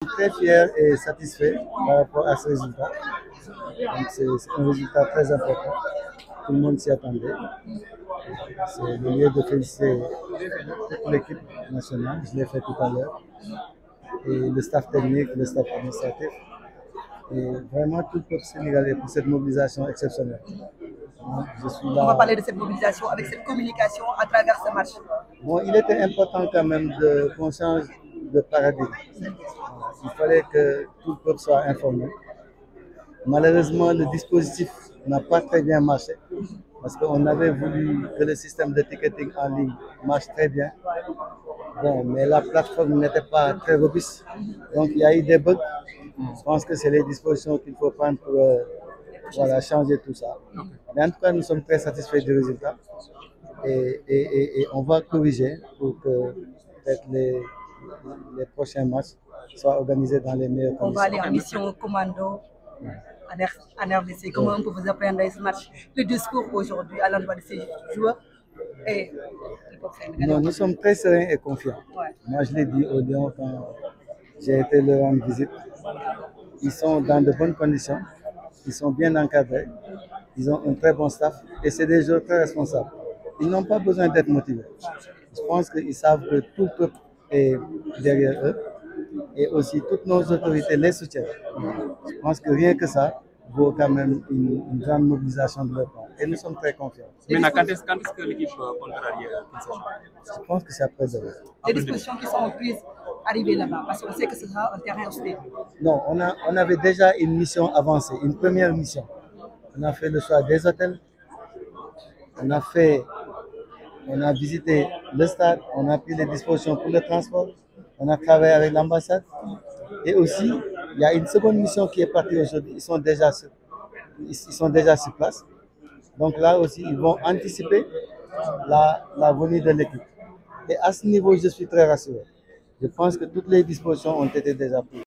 Très fier et satisfait par rapport à ce résultat. Donc c'est un résultat très important. Tout le monde s'y attendait. C'est le lieu de féliciter toute l'équipe nationale. Je l'ai fait tout à l'heure. Et le staff technique, le staff administratif. Et vraiment tout le peuple sénégalais pour cette mobilisation exceptionnelle. Donc, je suis On va là. parler de cette mobilisation avec cette communication à travers ce match. Bon, il était important quand même qu'on change de paradigme. Il fallait que tout le peuple soit informé. Malheureusement, le dispositif n'a pas très bien marché parce qu'on avait voulu que le système de ticketing en ligne marche très bien. Bon, mais la plateforme n'était pas très robuste. Donc, il y a eu des bugs. Je pense que c'est les dispositions qu'il faut prendre pour voilà, changer tout ça. Mais en tout cas, nous sommes très satisfaits du résultat et on va corriger pour que peut-être prochains matchs soient organisés dans les meilleures On va conditions. aller en mission commando en RDC. Comment on peut vous apprendre ce match? Le discours aujourd'hui à l'endroit de ces joueurs et Non, nous sommes très sereins et confiants. Ouais. Moi, je l'ai dit aux Lions quand j'ai été leur rendre visite. Ils sont dans de bonnes conditions, ils sont bien encadrés, ils ont un très bon staff et c'est des joueurs très responsables. Ils n'ont pas besoin d'être motivés. Je pense qu'ils savent que tout le peuple est derrière eux et aussi toutes nos autorités les soutiennent. Je pense que rien que ça vaut quand même une grande mobilisation de leur part. Et nous sommes très confiants. Maintenant, quand est-ce que l'équipe contrarie Je pense que c'est après demain. Les dispositions qui sont prises arriver là-bas, parce qu'on sait que ce sera un terrain hostile. Non, on avait déjà une mission avancée, une première mission. On a fait le choix des hôtels, on a visité le stade, on a pris les dispositions pour le transport, on a travaillé avec l'ambassade. Et aussi, il y a une seconde mission qui est partie aujourd'hui. Ils sont déjà sur place. Donc là aussi, ils vont anticiper la venue de l'équipe. Et à ce niveau, je suis très rassuré. Je pense que toutes les dispositions ont été déjà prises.